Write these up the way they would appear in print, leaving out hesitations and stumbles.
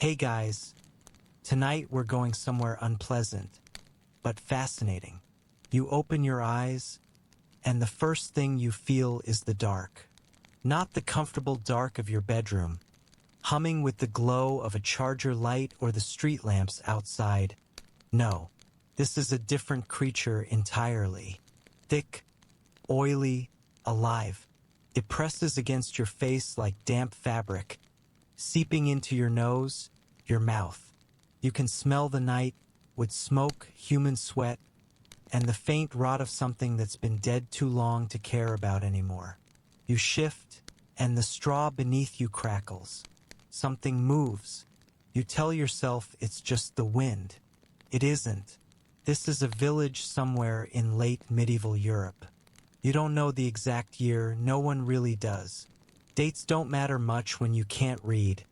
Hey guys, tonight we're going somewhere unpleasant, but fascinating. You open your eyes, and the first thing you feel is the dark. Not the comfortable dark of your bedroom, humming with the glow of a charger light or the street lamps outside. No, this is a different creature entirely. Thick, oily, alive. It presses against your face like damp fabric, seeping into your nose, your mouth. You can smell the night with smoke, human sweat, and the faint rot of something that's been dead too long to care about anymore. You shift, and the straw beneath you crackles. Something moves. You tell yourself it's just the wind. It isn't. This is a village somewhere in late medieval Europe. You don't know the exact year, no one really does. Dates don't matter much when you can't read,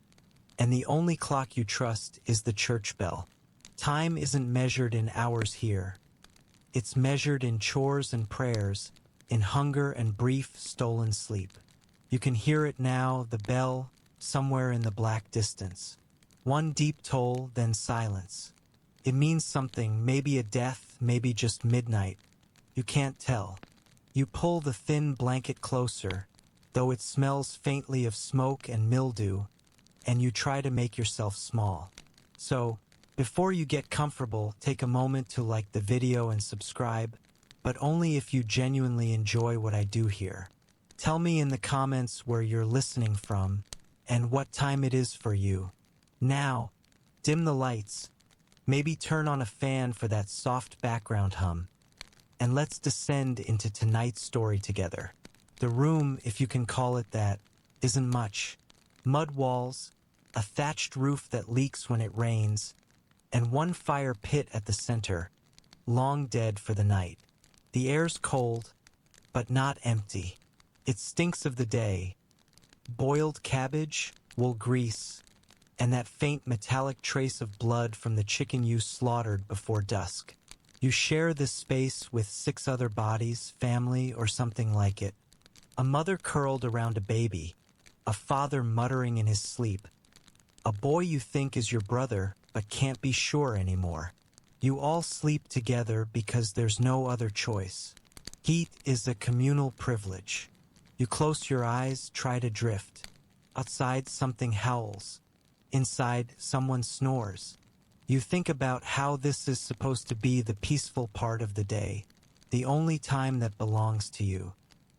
and the only clock you trust is the church bell. Time isn't measured in hours here. It's measured in chores and prayers, in hunger and brief, stolen sleep. You can hear it now, the bell, somewhere in the black distance. One deep toll, then silence. It means something, maybe a death, maybe just midnight. You can't tell. You pull the thin blanket closer, though it smells faintly of smoke and mildew, and you try to make yourself small. So, before you get comfortable, take a moment to like the video and subscribe, but only if you genuinely enjoy what I do here. Tell me in the comments where you're listening from, and what time it is for you. Now, dim the lights. Maybe turn on a fan for that soft background hum. And let's descend into tonight's story together. The room, if you can call it that, isn't much. Mud walls, a thatched roof that leaks when it rains, and one fire pit at the center, long dead for the night. The air's cold, but not empty. It stinks of the day. Boiled cabbage, wool grease, and that faint metallic trace of blood from the chicken you slaughtered before dusk. You share this space with 6 other bodies, family, or something like it. A mother curled around a baby, a father muttering in his sleep, a boy you think is your brother but can't be sure anymore. You all sleep together because there's no other choice. Heat is a communal privilege. You close your eyes, try to drift. Outside, something howls. Inside, someone snores. You think about how this is supposed to be the peaceful part of the day, the only time that belongs to you.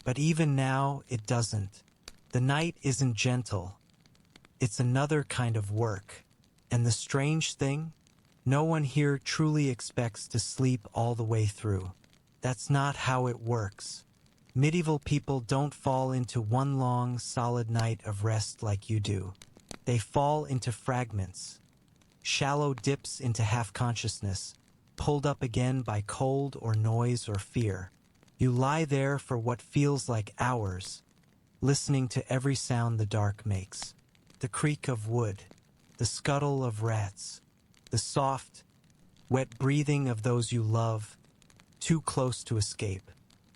But even now, it doesn't. The night isn't gentle. It's another kind of work. And the strange thing? No one here truly expects to sleep all the way through. That's not how it works. Medieval people don't fall into one long, solid night of rest like you do. They fall into fragments. Shallow dips into half-consciousness, pulled up again by cold or noise or fear. You lie there for what feels like hours, listening to every sound the dark makes. The creak of wood, the scuttle of rats, the soft, wet breathing of those you love, too close to escape.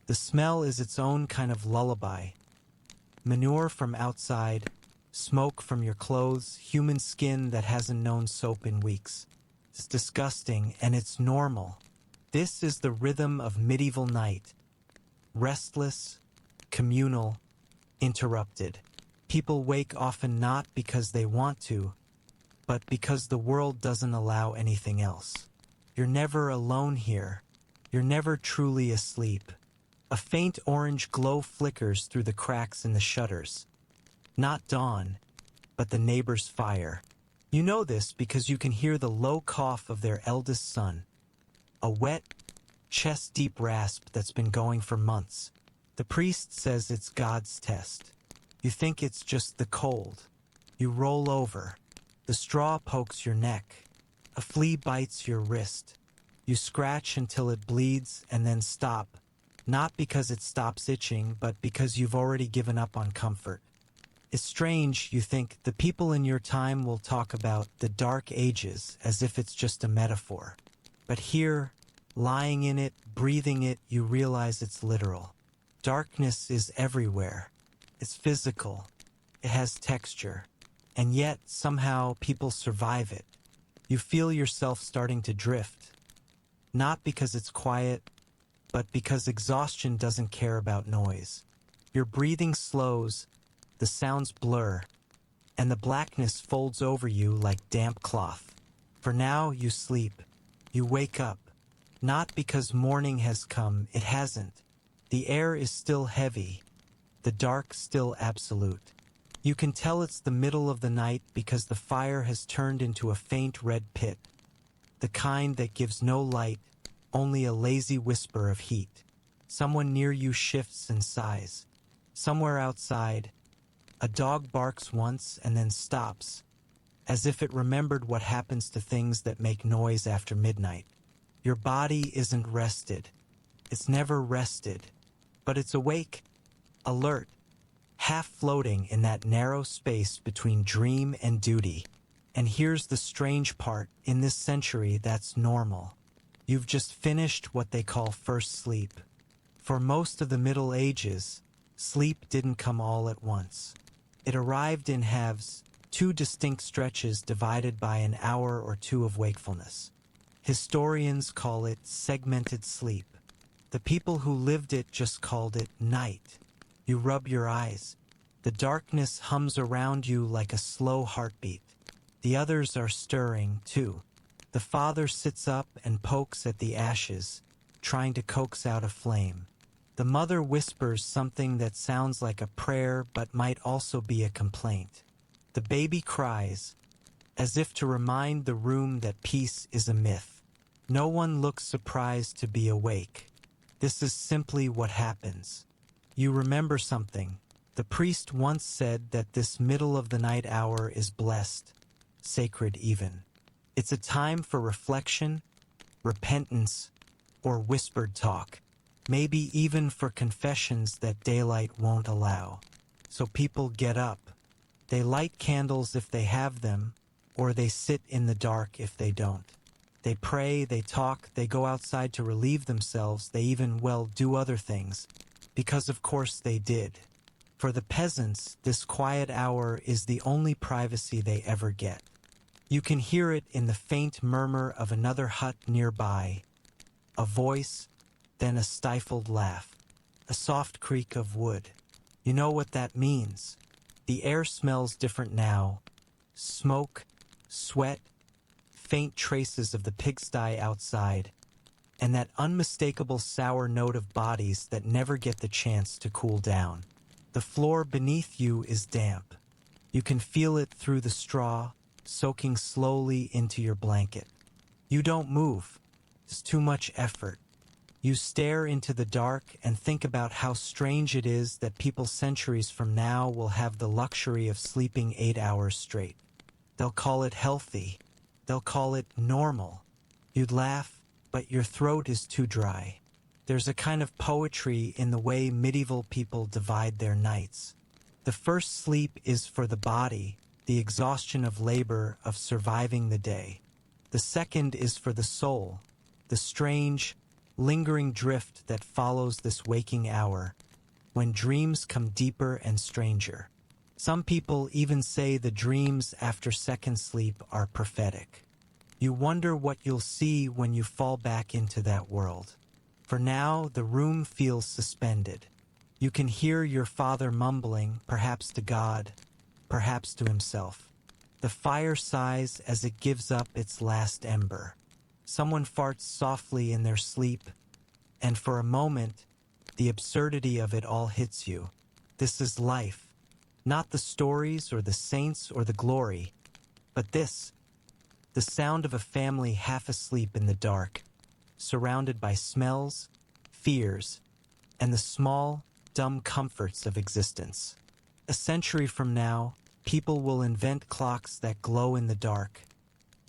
The smell is its own kind of lullaby. Manure from outside, smoke from your clothes, human skin that hasn't known soap in weeks. It's disgusting, and it's normal. This is the rhythm of medieval night. Restless, communal, interrupted. People wake often not because they want to, but because the world doesn't allow anything else. You're never alone here. You're never truly asleep. A faint orange glow flickers through the cracks in the shutters. Not dawn, but the neighbor's fire. You know this because you can hear the low cough of their eldest son. A wet, chest-deep rasp that's been going for months. The priest says it's God's test. You think it's just the cold. You roll over. The straw pokes your neck. A flea bites your wrist. You scratch until it bleeds and then stop. Not because it stops itching, but because you've already given up on comfort. It's strange, you think, the people in your time will talk about the Dark Ages as if it's just a metaphor. But here, lying in it, breathing it, you realize it's literal. Darkness is everywhere. It's physical. It has texture. and yet somehow people survive it. You feel yourself starting to drift, not because it's quiet, but because exhaustion doesn't care about noise. Your breathing slows, the sounds blur, and the blackness folds over you like damp cloth. For now, you sleep. You wake up. Not because morning has come, it hasn't. The air is still heavy, the dark still absolute. You can tell it's the middle of the night because the fire has turned into a faint red pit, the kind that gives no light, only a lazy whisper of heat. Someone near you shifts and sighs. Somewhere outside, a dog barks once and then stops, as if it remembered what happens to things that make noise after midnight. Your body isn't rested. It's never rested, but it's awake, alert, half floating in that narrow space between dream and duty. And here's the strange part, in this century that's normal. You've just finished what they call first sleep. For most of the Middle Ages, sleep didn't come all at once. It arrived in halves, two distinct stretches divided by an hour or two of wakefulness. Historians call it segmented sleep. The people who lived it just called it night. You rub your eyes. The darkness hums around you like a slow heartbeat. The others are stirring, too. The father sits up and pokes at the ashes, trying to coax out a flame. The mother whispers something that sounds like a prayer but might also be a complaint. The baby cries, as if to remind the room that peace is a myth. No one looks surprised to be awake. This is simply what happens. You remember something. The priest once said that this middle-of-the-night hour is blessed, sacred even. It's a time for reflection, repentance, or whispered talk. Maybe even for confessions that daylight won't allow. So people get up. They light candles if they have them, or they sit in the dark if they don't. They pray, they talk, they go outside to relieve themselves, they even, well, do other things. Because of course they did. For the peasants, this quiet hour is the only privacy they ever get. You can hear it in the faint murmur of another hut nearby. A voice, then a stifled laugh. A soft creak of wood. You know what that means. The air smells different now. Smoke, sweat, faint traces of the pigsty outside, and that unmistakable sour note of bodies that never get the chance to cool down. The floor beneath you is damp. You can feel it through the straw, soaking slowly into your blanket. You don't move. It's too much effort. You stare into the dark and think about how strange it is that people centuries from now will have the luxury of sleeping 8 hours straight. They'll call it healthy. They'll call it normal. You'd laugh, but your throat is too dry. There's a kind of poetry in the way medieval people divide their nights. The first sleep is for the body, the exhaustion of labor, of surviving the day. The second is for the soul, the strange, lingering drift that follows this waking hour, when dreams come deeper and stranger. Some people even say the dreams after second sleep are prophetic. You wonder what you'll see when you fall back into that world. For now, the room feels suspended. You can hear your father mumbling, perhaps to God, perhaps to himself. The fire sighs as it gives up its last ember. Someone farts softly in their sleep, and for a moment, the absurdity of it all hits you. This is life. Not the stories or the saints or the glory, but this, the sound of a family half asleep in the dark, surrounded by smells, fears, and the small, dumb comforts of existence. A century from now, people will invent clocks that glow in the dark,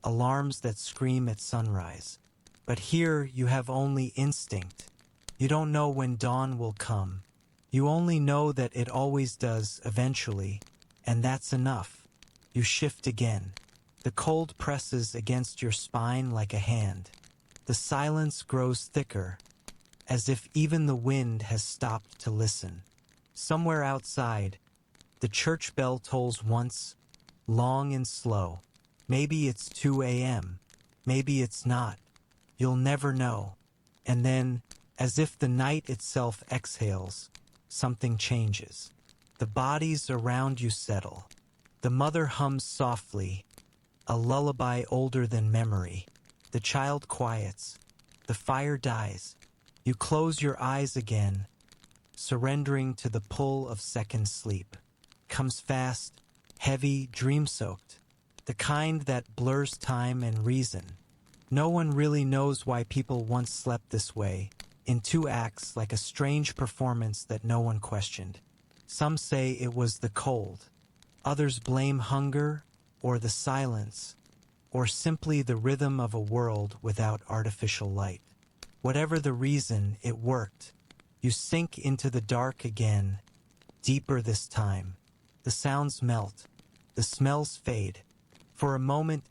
alarms that scream at sunrise. But here you have only instinct. You don't know when dawn will come. You only know that it always does eventually, and that's enough. You shift again. The cold presses against your spine like a hand. The silence grows thicker, as if even the wind has stopped to listen. Somewhere outside, the church bell tolls once, long and slow. Maybe it's 2 a.m. Maybe it's not. You'll never know. And then, as if the night itself exhales, something changes. The bodies around you settle. The mother hums softly, a lullaby older than memory. The child quiets. The fire dies. You close your eyes again, surrendering to the pull of second sleep. Comes fast, heavy, dream-soaked. The kind that blurs time and reason. No one really knows why people once slept this way, in 2 acts like a strange performance that no one questioned. Some say it was the cold. Others blame hunger, or the silence, or simply the rhythm of a world without artificial light. Whatever the reason, it worked. You sink into the dark again, deeper this time. The sounds melt. The smells fade. For a moment,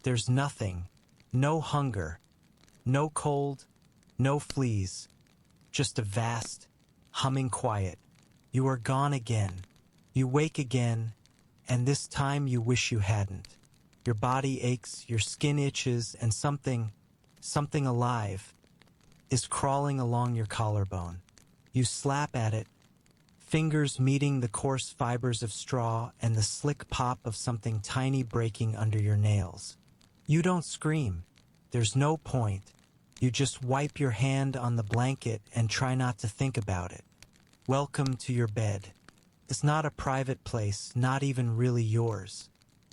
there's nothing. No hunger. No cold. No fleas. Just a vast, humming quiet. You are gone again. You wake again, and this time you wish you hadn't. Your body aches, your skin itches, and something alive, is crawling along your collarbone. You slap at it, fingers meeting the coarse fibers of straw and the slick pop of something tiny breaking under your nails. You don't scream. There's no point. You just wipe your hand on the blanket and try not to think about it. Welcome to your bed. It's not a private place, not even really yours.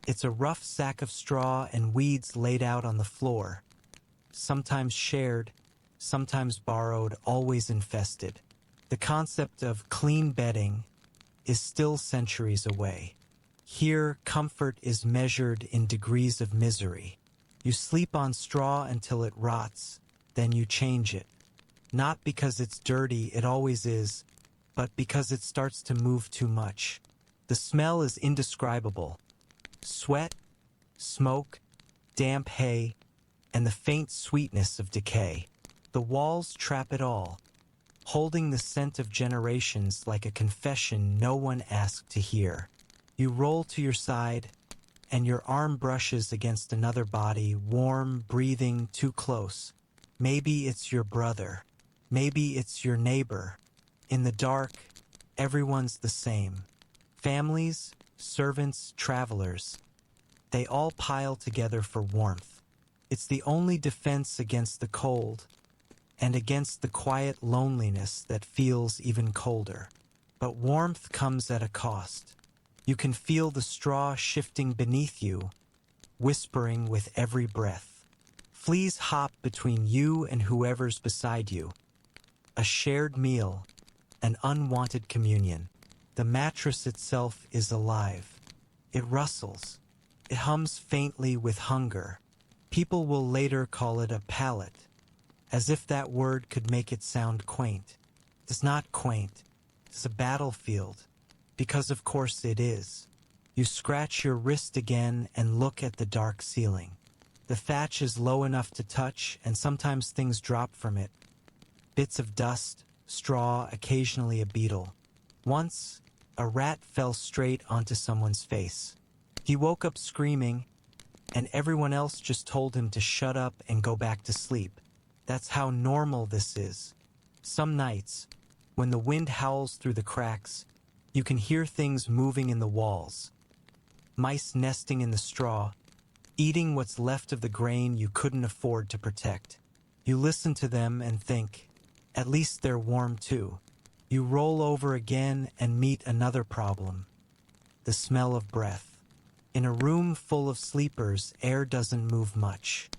It's a rough sack of straw and weeds laid out on the floor. Sometimes shared, sometimes borrowed, always infested. The concept of clean bedding is still centuries away. Here, comfort is measured in degrees of misery. You sleep on straw until it rots, then you change it. Not because it's dirty, it always is, but because it starts to move too much. The smell is indescribable. Sweat, smoke, damp hay, and the faint sweetness of decay. The walls trap it all, holding the scent of generations like a confession no one asked to hear. You roll to your side, and your arm brushes against another body, warm, breathing, too close. Maybe it's your brother. Maybe it's your neighbor. In the dark, everyone's the same. Families, servants, travelers. They all pile together for warmth. It's the only defense against the cold, and against the quiet loneliness that feels even colder. But warmth comes at a cost. You can feel the straw shifting beneath you, whispering with every breath. Fleas hop between you and whoever's beside you. A shared meal, an unwanted communion. The mattress itself is alive. It rustles. It hums faintly with hunger. People will later call it a pallet, as if that word could make it sound quaint. It's not quaint. It's a battlefield, because of course it is. You scratch your wrist again and look at the dark ceiling. The thatch is low enough to touch, and sometimes things drop from it. Bits of dust, straw, occasionally a beetle. Once, a rat fell straight onto someone's face. He woke up screaming, and everyone else just told him to shut up and go back to sleep. That's how normal this is. Some nights, when the wind howls through the cracks, you can hear things moving in the walls. Mice nesting in the straw, eating what's left of the grain you couldn't afford to protect. You listen to them and think, at least they're warm too. You roll over again and meet another problem. The smell of breath. In a room full of sleepers, air doesn't move much.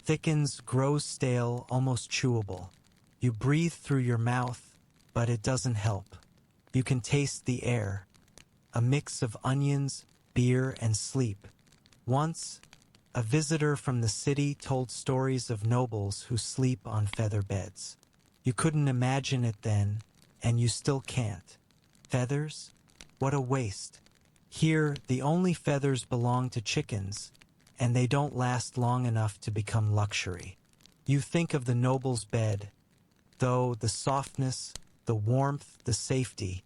Thickens, grows stale, almost chewable. You breathe through your mouth, but it doesn't help. You can taste the air. A mix of onions, beer, and sleep. Once, a visitor from the city told stories of nobles who sleep on feather beds. You couldn't imagine it then, and you still can't. Feathers? What a waste. Here, the only feathers belong to chickens, and they don't last long enough to become luxury. You think of the noble's bed, though, the softness, the warmth, the safety,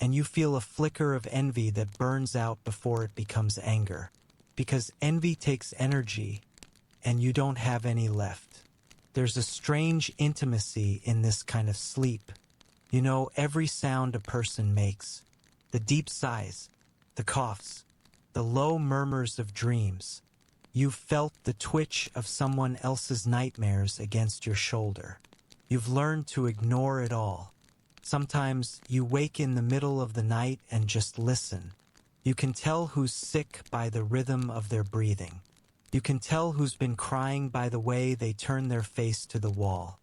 and you feel a flicker of envy that burns out before it becomes anger. Because envy takes energy, and you don't have any left. There's a strange intimacy in this kind of sleep. You know every sound a person makes, the deep sighs, the coughs, the low murmurs of dreams. You've felt the twitch of someone else's nightmares against your shoulder. You've learned to ignore it all. Sometimes you wake in the middle of the night and just listen. You can tell who's sick by the rhythm of their breathing. You can tell who's been crying by the way they turn their face to the wall.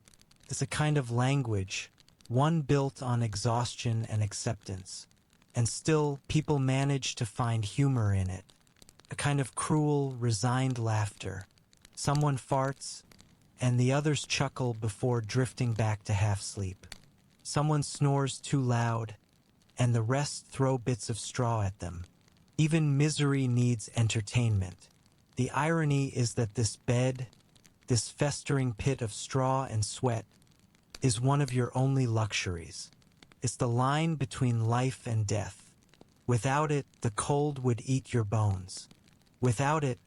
It's a kind of language, one built on exhaustion and acceptance. And still, people manage to find humor in it. A kind of cruel, resigned laughter. Someone farts, and the others chuckle before drifting back to half-sleep. Someone snores too loud, and the rest throw bits of straw at them. Even misery needs entertainment. The irony is that this bed, this festering pit of straw and sweat, is one of your only luxuries. It's the line between life and death. Without it, the cold would eat your bones. Without it,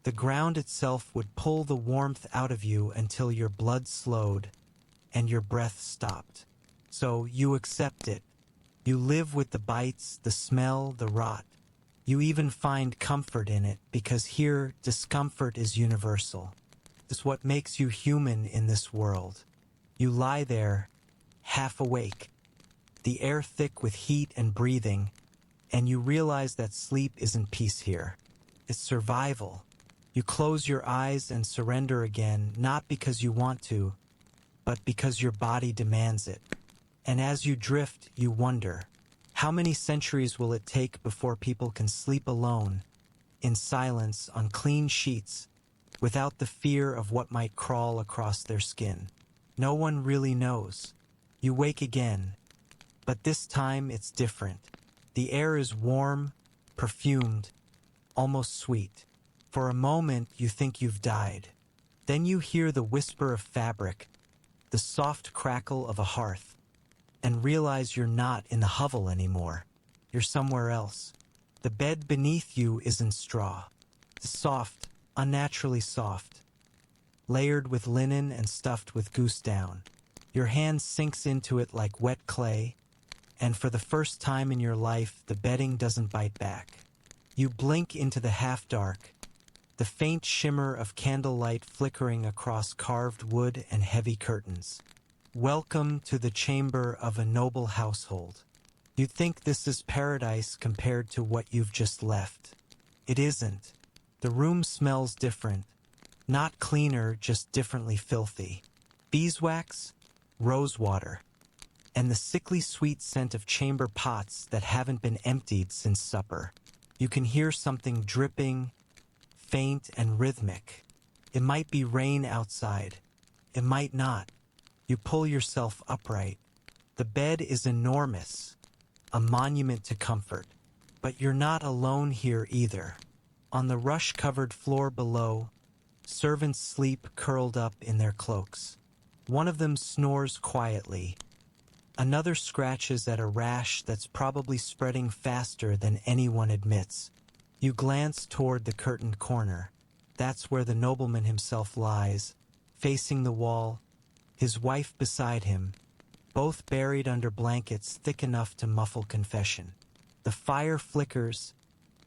the ground itself would pull the warmth out of you until your blood slowed and your breath stopped. So you accept it. You live with the bites, the smell, the rot. You even find comfort in it because here discomfort is universal. It's what makes you human in this world. You lie there, half awake, the air thick with heat and breathing, and you realize that sleep isn't peace here. It's survival. You close your eyes and surrender again, not because you want to, but because your body demands it. And as you drift, you wonder, how many centuries will it take before people can sleep alone, in silence, on clean sheets, without the fear of what might crawl across their skin? No one really knows. You wake again, but this time it's different. The air is warm, perfumed, almost sweet. For a moment, you think you've died. Then you hear the whisper of fabric, the soft crackle of a hearth, and realize you're not in the hovel anymore. You're somewhere else. The bed beneath you isn't straw. It's soft, unnaturally soft, layered with linen and stuffed with goose down. Your hand sinks into it like wet clay, and for the first time in your life, the bedding doesn't bite back. You blink into the half-dark, the faint shimmer of candlelight flickering across carved wood and heavy curtains. Welcome to the chamber of a noble household. You think this is paradise compared to what you've just left. It isn't. The room smells different. Not cleaner, just differently filthy. Beeswax, rosewater, and the sickly sweet scent of chamber pots that haven't been emptied since supper. You can hear something dripping, faint and rhythmic. It might be rain outside. It might not. You pull yourself upright. The bed is enormous, a monument to comfort. But you're not alone here either. On the rush-covered floor below, servants sleep curled up in their cloaks. One of them snores quietly. Another scratches at a rash that's probably spreading faster than anyone admits. You glance toward the curtained corner. That's where the nobleman himself lies, facing the wall, his wife beside him, both buried under blankets thick enough to muffle confession. The fire flickers,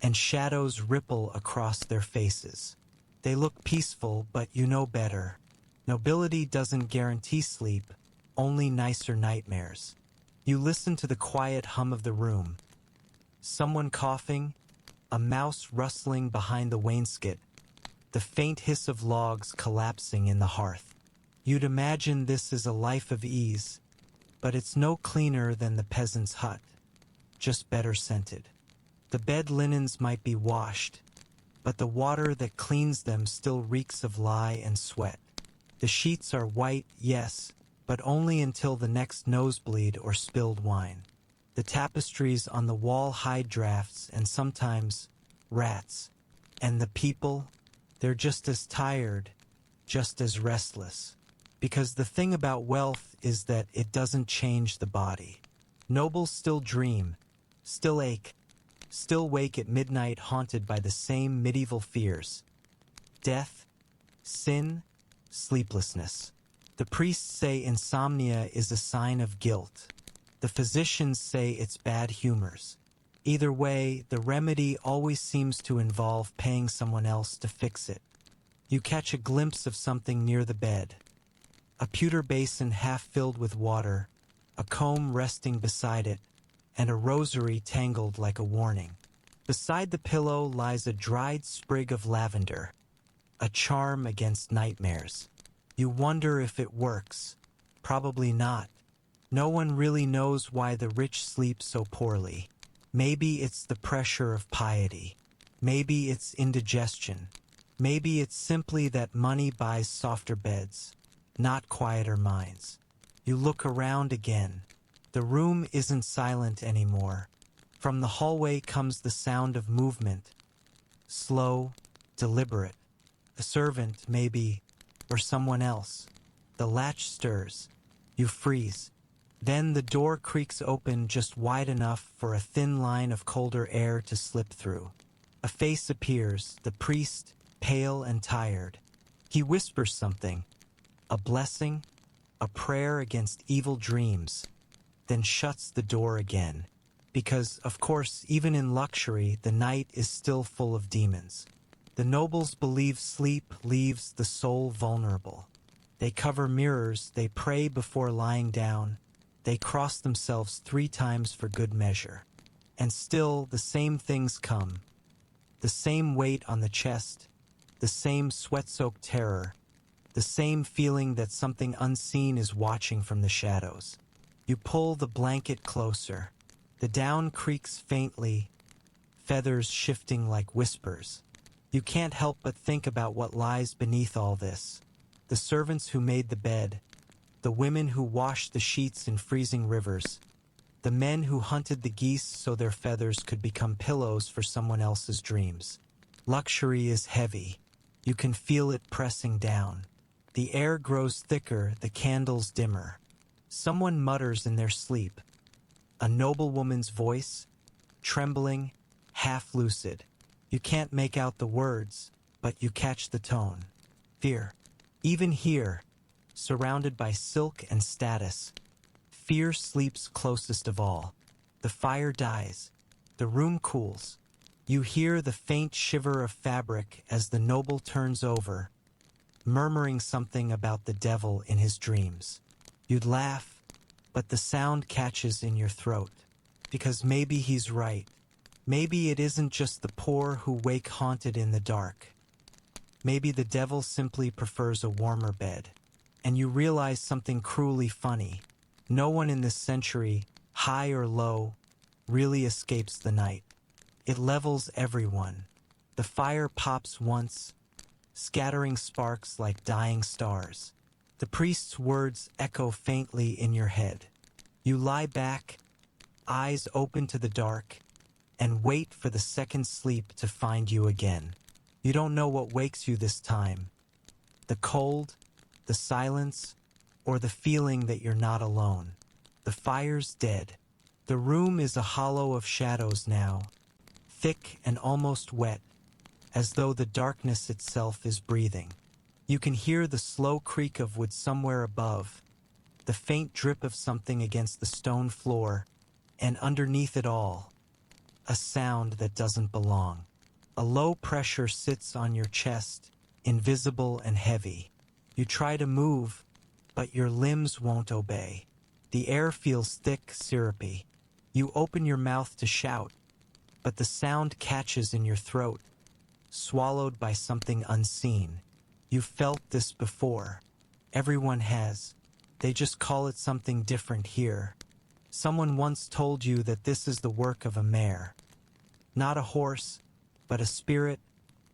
and shadows ripple across their faces. They look peaceful, but you know better. Nobility doesn't guarantee sleep, only nicer nightmares. You listen to the quiet hum of the room. Someone coughing, a mouse rustling behind the wainscot, the faint hiss of logs collapsing in the hearth. You'd imagine this is a life of ease, but it's no cleaner than the peasant's hut, just better scented. The bed linens might be washed, but the water that cleans them still reeks of lye and sweat. The sheets are white, yes, but only until the next nosebleed or spilled wine. The tapestries on the wall hide drafts and sometimes rats. And the people, they're just as tired, just as restless. Because the thing about wealth is that it doesn't change the body. Nobles still dream, Still ache, still wake at midnight haunted by the same medieval fears. Death, sin, sleeplessness. The priests say insomnia is a sign of guilt. The physicians say it's bad humors. Either way, the remedy always seems to involve paying someone else to fix it. You catch a glimpse of something near the bed. A pewter basin half filled with water, a comb resting beside it, and a rosary tangled like a warning. Beside the pillow lies a dried sprig of lavender, a charm against nightmares. You wonder if it works. Probably not. No one really knows why the rich sleep so poorly. Maybe it's the pressure of piety. Maybe it's indigestion. Maybe it's simply that money buys softer beds, not quieter minds. You look around again. The room isn't silent anymore. From the hallway comes the sound of movement. Slow, deliberate. A servant, maybe, or someone else. The latch stirs. You freeze. Then the door creaks open just wide enough for a thin line of colder air to slip through. A face appears, the priest, pale and tired. He whispers something. A blessing, a prayer against evil dreams, then shuts the door again. Because, of course, even in luxury, the night is still full of demons. The nobles believe sleep leaves the soul vulnerable. They cover mirrors, they pray before lying down, they cross themselves 3 times for good measure. And still, the same things come. The same weight on the chest, the same sweat-soaked terror, the same feeling that something unseen is watching from the shadows. You pull the blanket closer. The down creaks faintly, feathers shifting like whispers. You can't help but think about what lies beneath all this. The servants who made the bed, the women who washed the sheets in freezing rivers, the men who hunted the geese so their feathers could become pillows for someone else's dreams. Luxury is heavy. You can feel it pressing down. The air grows thicker, the candles dimmer. Someone mutters in their sleep. A noblewoman's voice, trembling, half lucid. You can't make out the words, but you catch the tone. Fear. Even here, surrounded by silk and status, fear sleeps closest of all. The fire dies. The room cools. You hear the faint shiver of fabric as the noble turns over, murmuring something about the devil in his dreams. You'd laugh, but the sound catches in your throat. Because maybe he's right. Maybe it isn't just the poor who wake haunted in the dark. Maybe the devil simply prefers a warmer bed. And you realize something cruelly funny. No one in this century, high or low, really escapes the night. It levels everyone. The fire pops once, scattering sparks like dying stars. The priest's words echo faintly in your head. You lie back, eyes open to the dark, and wait for the second sleep to find you again. You don't know what wakes you this time. The cold, the silence, or the feeling that you're not alone. The fire's dead. The room is a hollow of shadows now, thick and almost wet, as though the darkness itself is breathing. You can hear the slow creak of wood somewhere above, the faint drip of something against the stone floor, and underneath it all, a sound that doesn't belong. A low pressure sits on your chest, invisible and heavy. You try to move, but your limbs won't obey. The air feels thick, syrupy. You open your mouth to shout, but the sound catches in your throat, swallowed by something unseen. You've felt this before. Everyone has. They just call it something different here. Someone once told you that this is the work of a mare. Not a horse, but a spirit,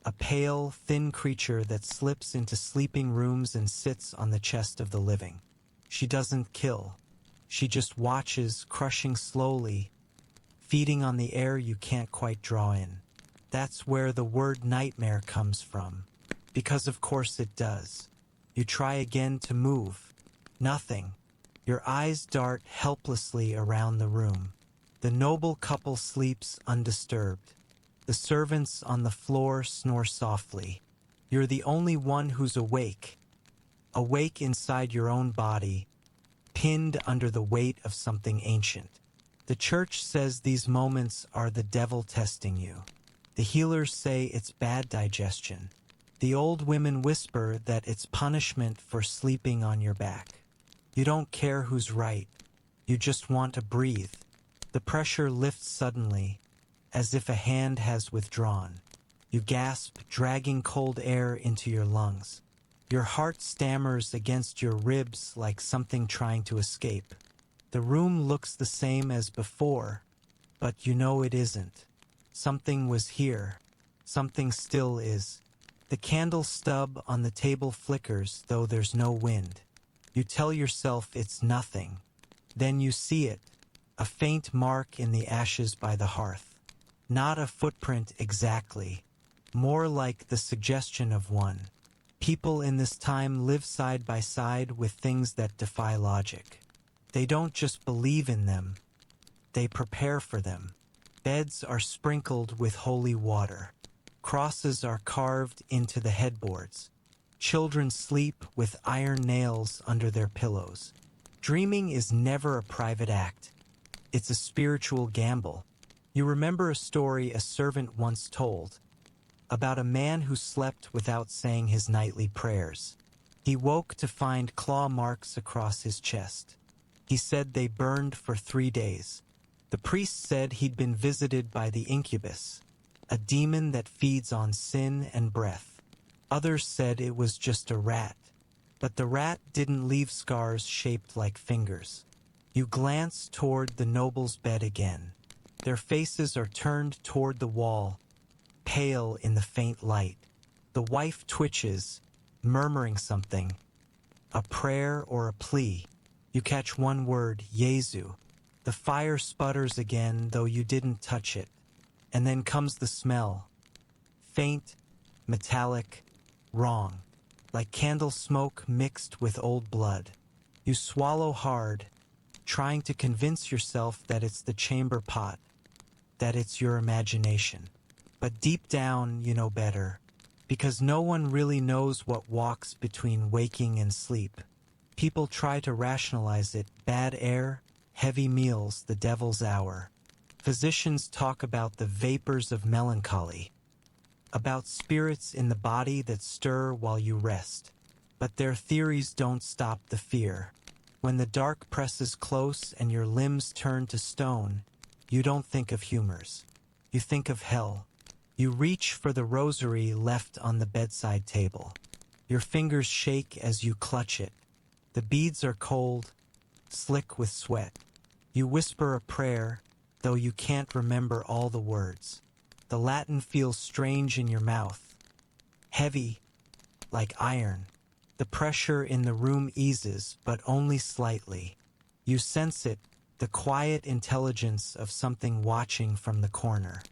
a pale, thin creature that slips into sleeping rooms and sits on the chest of the living. She doesn't kill. She just watches, crushing slowly, feeding on the air you can't quite draw in. That's where the word nightmare comes from. Because of course it does. You try again to move. Nothing. Your eyes dart helplessly around the room. The noble couple sleeps undisturbed. The servants on the floor snore softly. You're the only one who's awake. Awake inside your own body, pinned under the weight of something ancient. The church says these moments are the devil testing you. The healers say it's bad digestion. The old women whisper that it's punishment for sleeping on your back. You don't care who's right. You just want to breathe. The pressure lifts suddenly, as if a hand has withdrawn. You gasp, dragging cold air into your lungs. Your heart stammers against your ribs like something trying to escape. The room looks the same as before, but you know it isn't. Something was here. Something still is. The candle stub on the table flickers, though there's no wind. You tell yourself it's nothing. Then you see it, a faint mark in the ashes by the hearth. Not a footprint exactly, more like the suggestion of one. People in this time live side by side with things that defy logic. They don't just believe in them, they prepare for them. Beds are sprinkled with holy water. Crosses are carved into the headboards. Children sleep with iron nails under their pillows. Dreaming is never a private act. It's a spiritual gamble. You remember a story a servant once told about a man who slept without saying his nightly prayers. He woke to find claw marks across his chest. He said they burned for 3 days. The priest said he'd been visited by the incubus, a demon that feeds on sin and breath. Others said it was just a rat, but the rat didn't leave scars shaped like fingers. You glance toward the noble's bed again. Their faces are turned toward the wall, pale in the faint light. The wife twitches, murmuring something, a prayer or a plea. You catch one word, Jesu. The fire sputters again, though you didn't touch it. And then comes the smell. Faint, metallic, wrong, like candle smoke mixed with old blood. You swallow hard, trying to convince yourself that it's the chamber pot, that it's your imagination. But deep down, you know better, because no one really knows what walks between waking and sleep. People try to rationalize it: bad air, heavy meals, the devil's hour. Physicians talk about the vapors of melancholy, about spirits in the body that stir while you rest. But their theories don't stop the fear. When the dark presses close and your limbs turn to stone, you don't think of humors. You think of hell. You reach for the rosary left on the bedside table. Your fingers shake as you clutch it. The beads are cold, slick with sweat. You whisper a prayer, though you can't remember all the words. The Latin feels strange in your mouth, heavy, like iron. The pressure in the room eases, but only slightly. You sense it, the quiet intelligence of something watching from the corner.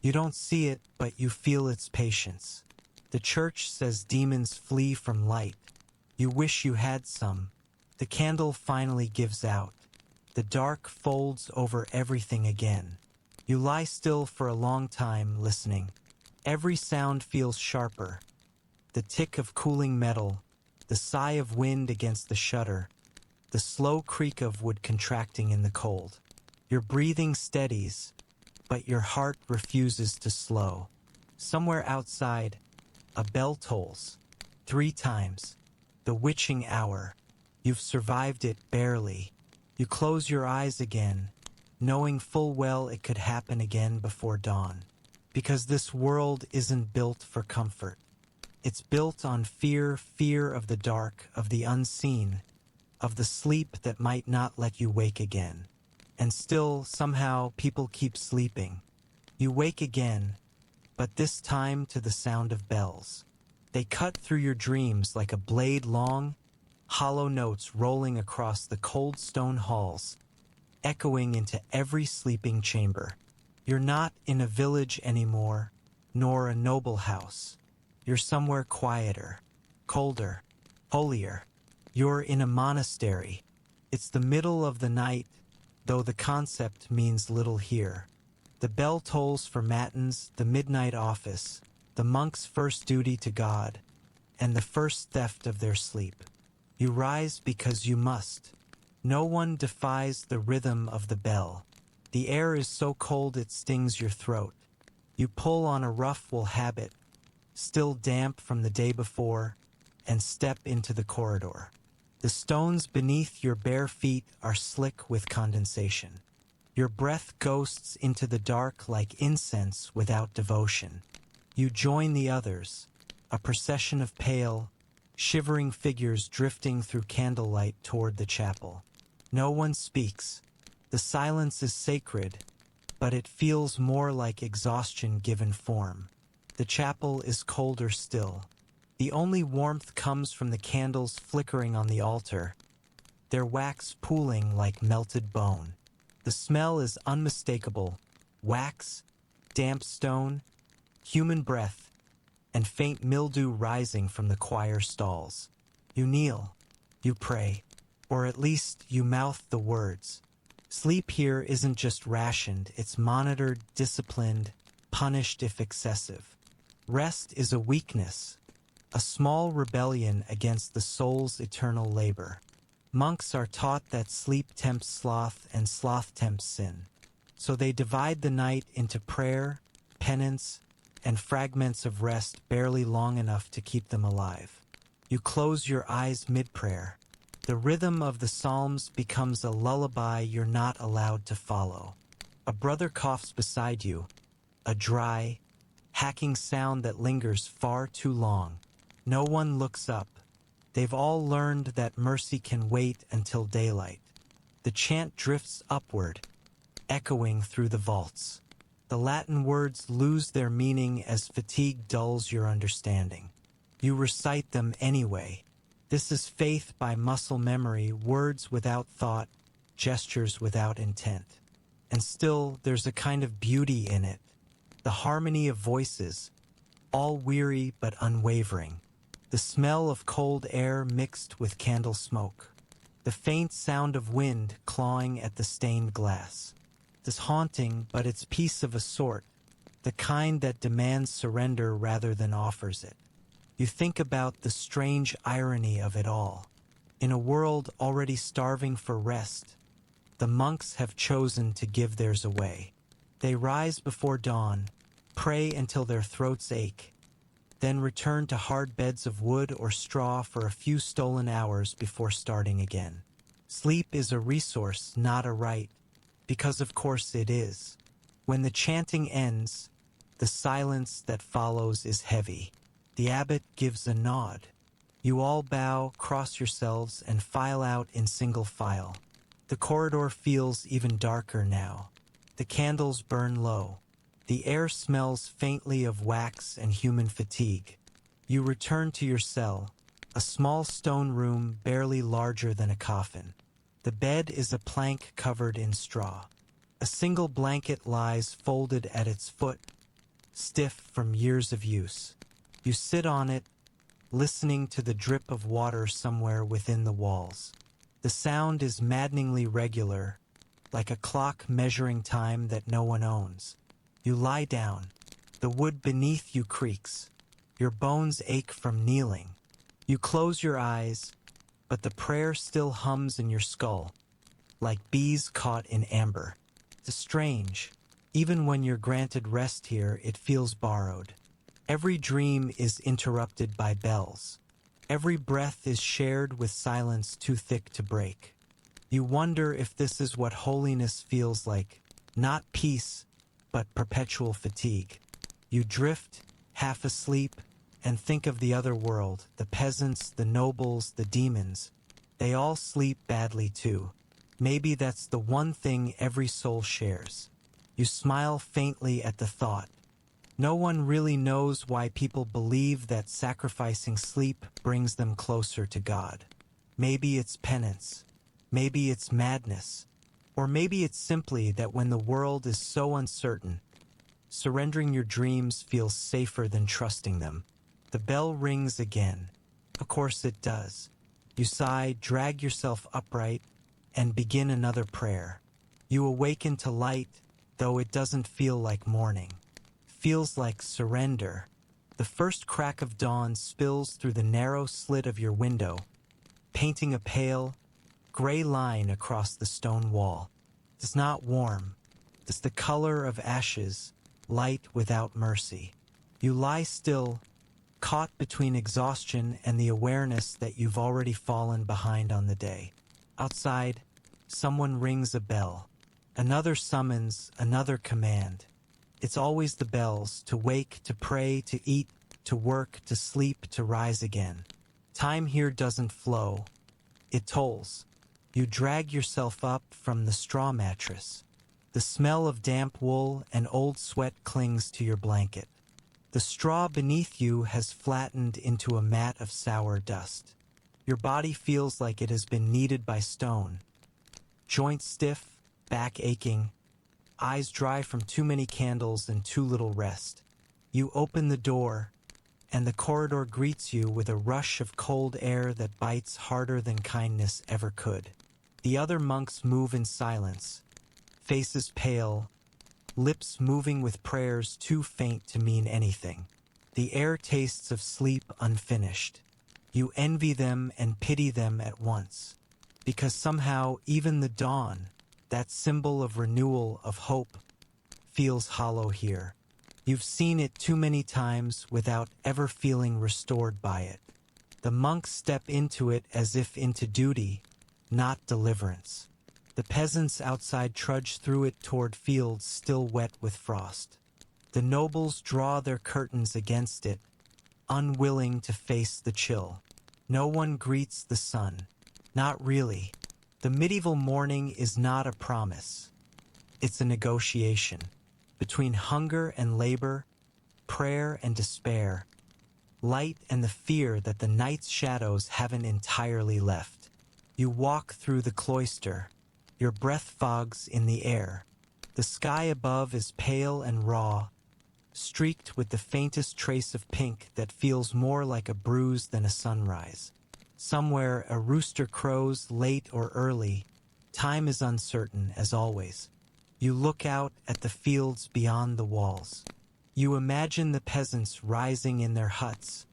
You don't see it, but you feel its patience. The church says demons flee from light. You wish you had some. The candle finally gives out. The dark folds over everything again. You lie still for a long time, listening. Every sound feels sharper. The tick of cooling metal, the sigh of wind against the shutter, the slow creak of wood contracting in the cold. Your breathing steadies, but your heart refuses to slow. Somewhere outside, a bell tolls. 3 times. The witching hour. You've survived it barely. You close your eyes again, knowing full well it could happen again before dawn. Because this world isn't built for comfort. It's built on fear, fear of the dark, of the unseen, of the sleep that might not let you wake again. And still, somehow, people keep sleeping. You wake again, but this time to the sound of bells. They cut through your dreams like a blade long, hollow notes rolling across the cold stone halls, echoing into every sleeping chamber. You're not in a village anymore, nor a noble house. You're somewhere quieter, colder, holier. You're in a monastery. It's the middle of the night. though the concept means little here. The bell tolls for matins, the midnight office, the monk's first duty to God, and the first theft of their sleep. You rise because you must. No one defies the rhythm of the bell. The air is so cold it stings your throat. You pull on a rough wool habit, still damp from the day before, and step into the corridor. The stones beneath your bare feet are slick with condensation. Your breath ghosts into the dark like incense without devotion. You join the others, a procession of pale, shivering figures drifting through candlelight toward the chapel. No one speaks. The silence is sacred, but it feels more like exhaustion given form. The chapel is colder still. The only warmth comes from the candles flickering on the altar, their wax pooling like melted bone. The smell is unmistakable: wax, damp stone, human breath, and faint mildew rising from the choir stalls. You kneel, you pray, or at least you mouth the words. Sleep here isn't just rationed, it's monitored, disciplined, punished if excessive. Rest is a weakness, a small rebellion against the soul's eternal labor. Monks are taught that sleep tempts sloth and sloth tempts sin. So they divide the night into prayer, penance, and fragments of rest barely long enough to keep them alive. You close your eyes mid-prayer. The rhythm of the psalms becomes a lullaby you're not allowed to follow. A brother coughs beside you, a dry, hacking sound that lingers far too long. No one looks up. They've all learned that mercy can wait until daylight. The chant drifts upward, echoing through the vaults. The Latin words lose their meaning as fatigue dulls your understanding. You recite them anyway. This is faith by muscle memory, words without thought, gestures without intent. And still, there's a kind of beauty in it. The harmony of voices, all weary but unwavering. The smell of cold air mixed with candle smoke. The faint sound of wind clawing at the stained glass. This haunting, but it's peace of a sort, the kind that demands surrender rather than offers it. You think about the strange irony of it all. In a world already starving for rest, the monks have chosen to give theirs away. They rise before dawn, pray until their throats ache, then return to hard beds of wood or straw for a few stolen hours before starting again. Sleep is a resource, not a right, because of course it is. When the chanting ends, the silence that follows is heavy. The abbot gives a nod. You all bow, cross yourselves, and file out in single file. The corridor feels even darker now. The candles burn low. The air smells faintly of wax and human fatigue. You return to your cell, a small stone room barely larger than a coffin. The bed is a plank covered in straw. A single blanket lies folded at its foot, stiff from years of use. You sit on it, listening to the drip of water somewhere within the walls. The sound is maddeningly regular, like a clock measuring time that no one owns. You lie down. The wood beneath you creaks. Your bones ache from kneeling. You close your eyes, but the prayer still hums in your skull, like bees caught in amber. It's strange. Even when you're granted rest here, it feels borrowed. Every dream is interrupted by bells. Every breath is shared with silence too thick to break. You wonder if this is what holiness feels like, not peace, but perpetual fatigue. You drift, half asleep, and think of the other world, the peasants, the nobles, the demons. They all sleep badly too. Maybe that's the one thing every soul shares. You smile faintly at the thought. No one really knows why people believe that sacrificing sleep brings them closer to God. Maybe it's penance. Maybe it's madness. Or maybe it's simply that when the world is so uncertain, surrendering your dreams feels safer than trusting them. The bell rings again. Of course it does. You sigh, drag yourself upright, and begin another prayer. You awaken to light, though it doesn't feel like morning. Feels like surrender. The first crack of dawn spills through the narrow slit of your window, painting a pale, gray line across the stone wall. It's not warm. It's the color of ashes, light without mercy. You lie still, caught between exhaustion and the awareness that you've already fallen behind on the day. Outside, someone rings a bell. Another summons, another command. It's always the bells, to wake, to pray, to eat, to work, to sleep, to rise again. Time here doesn't flow. It tolls. You drag yourself up from the straw mattress. The smell of damp wool and old sweat clings to your blanket. The straw beneath you has flattened into a mat of sour dust. Your body feels like it has been kneaded by stone. Joints stiff, back aching, eyes dry from too many candles and too little rest. You open the door, and the corridor greets you with a rush of cold air that bites harder than kindness ever could. The other monks move in silence, faces pale, lips moving with prayers too faint to mean anything. The air tastes of sleep unfinished. You envy them and pity them at once, because somehow even the dawn, that symbol of renewal, of hope, feels hollow here. You've seen it too many times without ever feeling restored by it. The monks step into it as if into duty, not deliverance. The peasants outside trudge through it toward fields still wet with frost. The nobles draw their curtains against it, unwilling to face the chill. No one greets the sun. Not really. The medieval morning is not a promise. It's a negotiation between hunger and labor, prayer and despair, light and the fear that the night's shadows haven't entirely left. You walk through the cloister. Your breath fogs in the air. The sky above is pale and raw, streaked with the faintest trace of pink that feels more like a bruise than a sunrise. Somewhere a rooster crows late or early. Time is uncertain, as always. You look out at the fields beyond the walls. You imagine the peasants rising in their huts,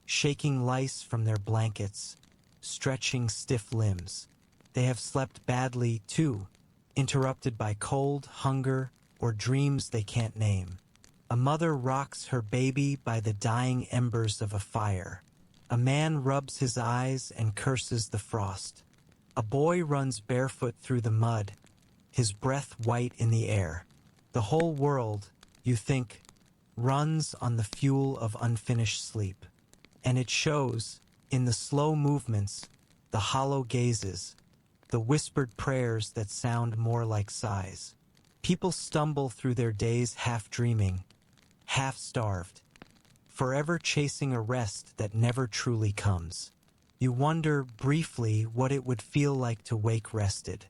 shaking lice from their blankets, stretching stiff limbs. They have slept badly, too, interrupted by cold, hunger, or dreams they can't name. A mother rocks her baby by the dying embers of a fire. A man rubs his eyes and curses the frost. A boy runs barefoot through the mud, his breath white in the air. The whole world, you think, runs on the fuel of unfinished sleep. And it shows, in the slow movements, the hollow gazes, the whispered prayers that sound more like sighs. People stumble through their days half dreaming, half starved, forever chasing a rest that never truly comes. You wonder briefly what it would feel like to wake rested,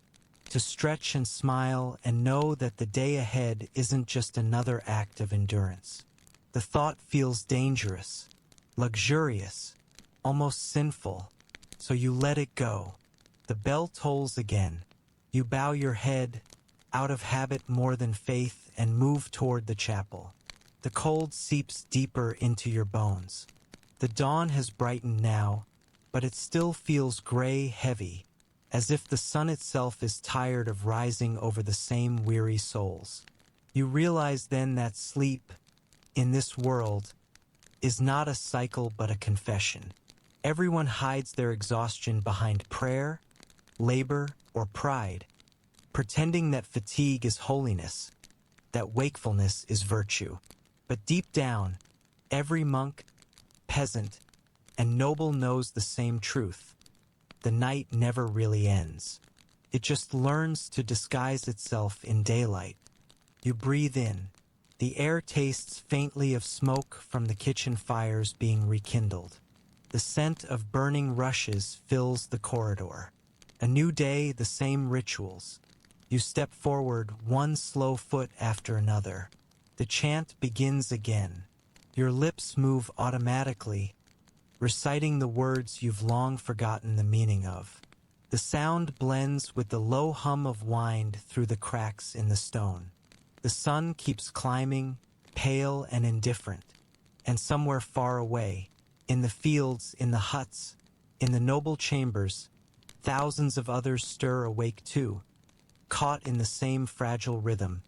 to stretch and smile and know that the day ahead isn't just another act of endurance. The thought feels dangerous, luxurious, almost sinful, so you let it go. The bell tolls again. You bow your head, out of habit more than faith, and move toward the chapel. The cold seeps deeper into your bones. The dawn has brightened now, but it still feels gray heavy, as if the sun itself is tired of rising over the same weary souls. You realize then that sleep, in this world, is not a cycle but a confession. Everyone hides their exhaustion behind prayer, labor, or pride, pretending that fatigue is holiness, that wakefulness is virtue. But deep down, every monk, peasant, and noble knows the same truth. The night never really ends. It just learns to disguise itself in daylight. You breathe in. The air tastes faintly of smoke from the kitchen fires being rekindled. The scent of burning rushes fills the corridor. A new day, the same rituals. You step forward, one slow foot after another. The chant begins again. Your lips move automatically, reciting the words you've long forgotten the meaning of. The sound blends with the low hum of wind through the cracks in the stone. The sun keeps climbing, pale and indifferent, and somewhere far away, in the fields, in the huts, in the noble chambers, thousands of others stir awake too, caught in the same fragile rhythm,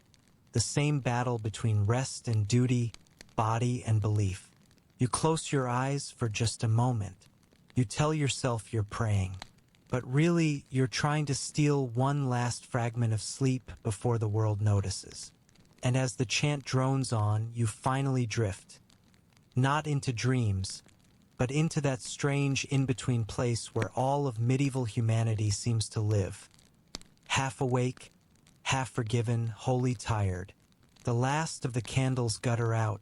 the same battle between rest and duty, body and belief. You close your eyes for just a moment. You tell yourself you're praying, but really you're trying to steal one last fragment of sleep before the world notices. And as the chant drones on, you finally drift, not into dreams, but into that strange in-between place where all of medieval humanity seems to live. Half awake, half forgiven, wholly tired. The last of the candles gutter out,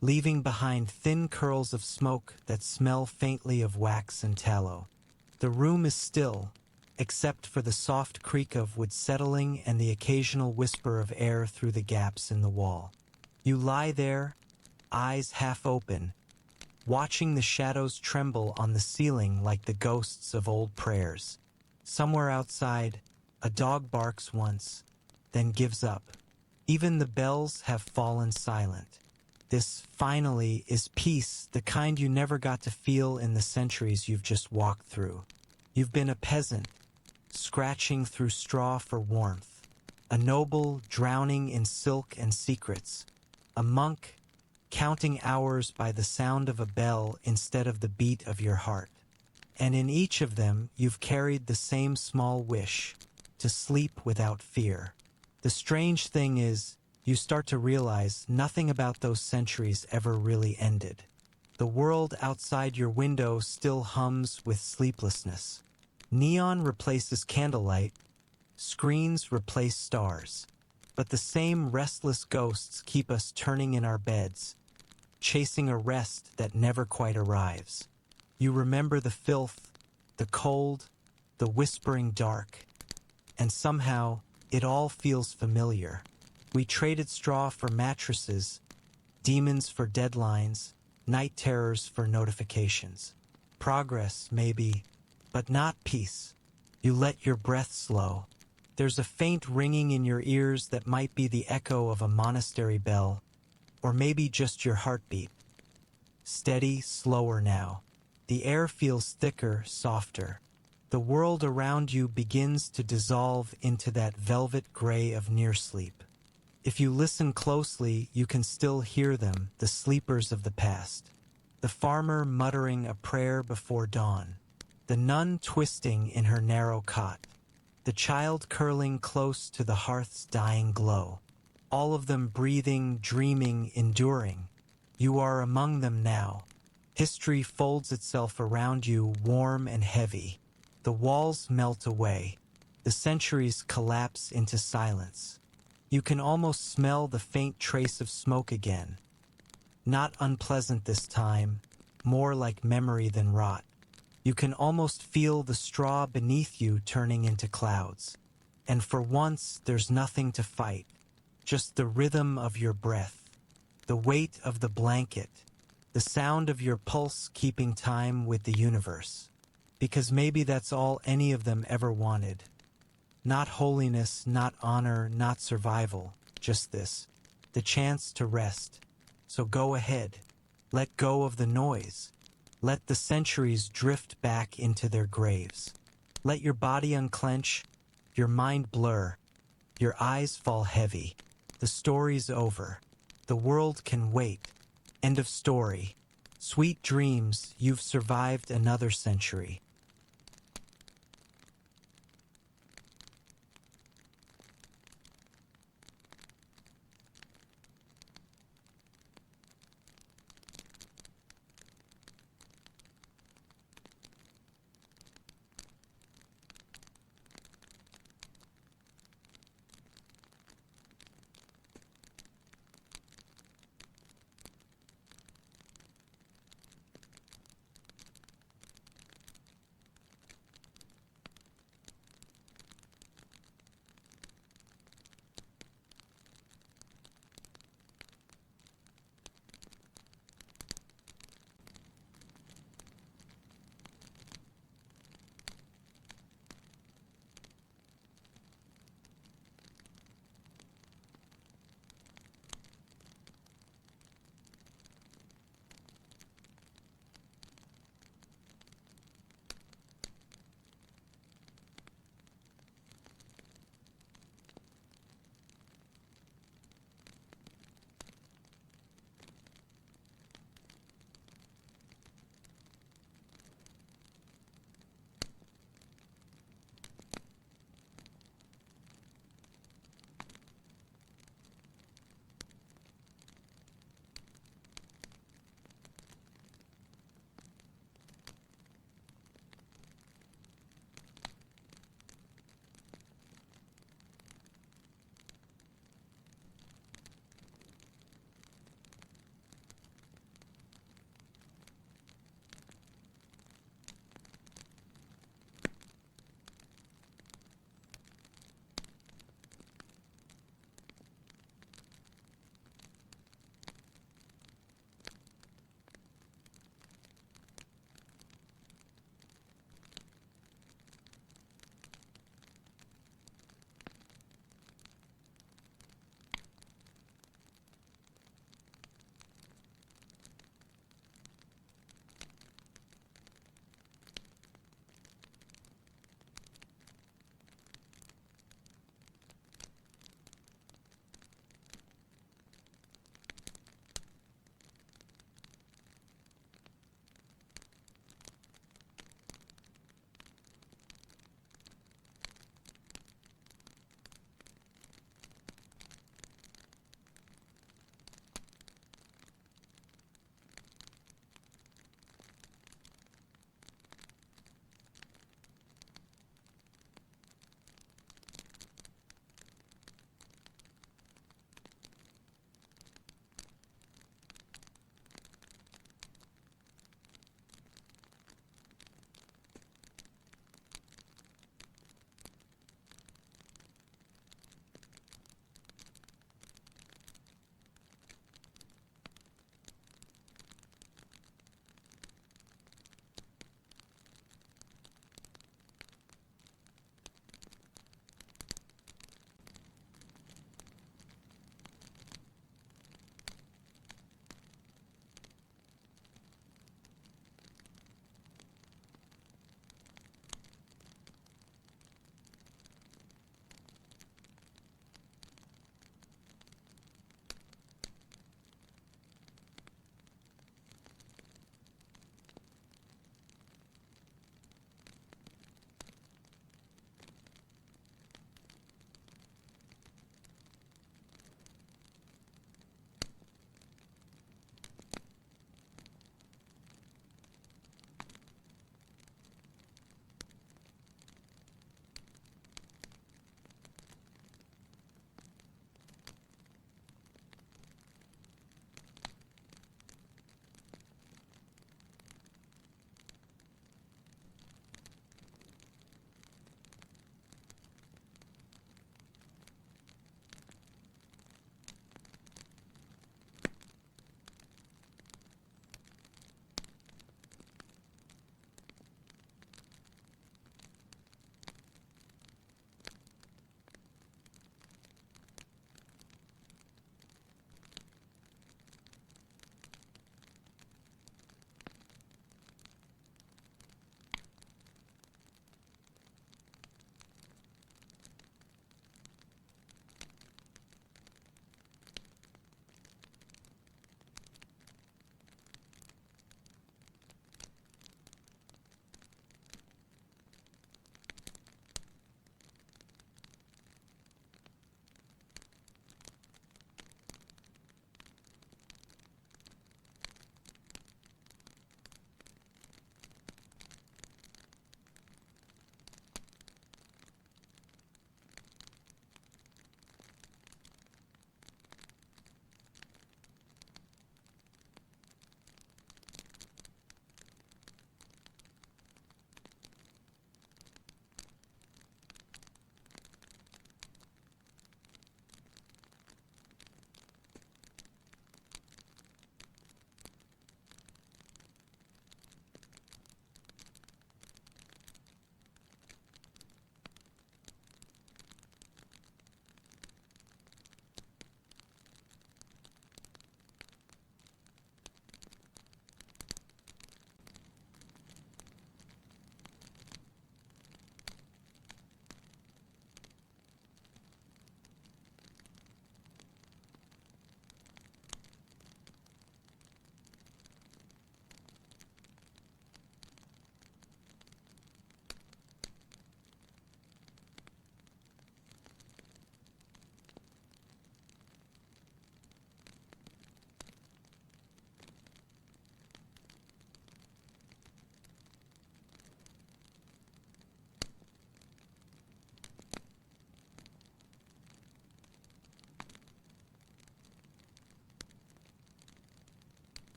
leaving behind thin curls of smoke that smell faintly of wax and tallow. The room is still, except for the soft creak of wood settling and the occasional whisper of air through the gaps in the wall. You lie there, eyes half open, watching the shadows tremble on the ceiling like the ghosts of old prayers. Somewhere outside, a dog barks once, then gives up. Even the bells have fallen silent. This, finally, is peace, the kind you never got to feel in the centuries you've just walked through. You've been a peasant, scratching through straw for warmth, a noble drowning in silk and secrets, a monk counting hours by the sound of a bell instead of the beat of your heart. And in each of them, you've carried the same small wish, to sleep without fear. The strange thing is, you start to realize nothing about those centuries ever really ended. The world outside your window still hums with sleeplessness. Neon replaces candlelight, screens replace stars, but the same restless ghosts keep us turning in our beds, chasing a rest that never quite arrives. You remember the filth, the cold, the whispering dark, and somehow it all feels familiar. We traded straw for mattresses, demons for deadlines, night terrors for notifications. Progress, maybe, but not peace. You let your breath slow. There's a faint ringing in your ears that might be the echo of a monastery bell, or maybe just your heartbeat. Steady, slower now. The air feels thicker, softer. The world around you begins to dissolve into that velvet gray of near sleep. If you listen closely, you can still hear them, the sleepers of the past. The farmer muttering a prayer before dawn. The nun twisting in her narrow cot. The child curling close to the hearth's dying glow. All of them breathing, dreaming, enduring. You are among them now. History folds itself around you, warm and heavy. The walls melt away. The centuries collapse into silence. You can almost smell the faint trace of smoke again. Not unpleasant this time, more like memory than rot. You can almost feel the straw beneath you turning into clouds. And for once, there's nothing to fight. Just the rhythm of your breath, the weight of the blanket, the sound of your pulse keeping time with the universe. Because maybe that's all any of them ever wanted. Not holiness, not honor, not survival, just this, the chance to rest. So go ahead, let go of the noise. Let the centuries drift back into their graves. Let your body unclench, your mind blur, your eyes fall heavy. The story's over. The world can wait. End of story. Sweet dreams, you've survived another century.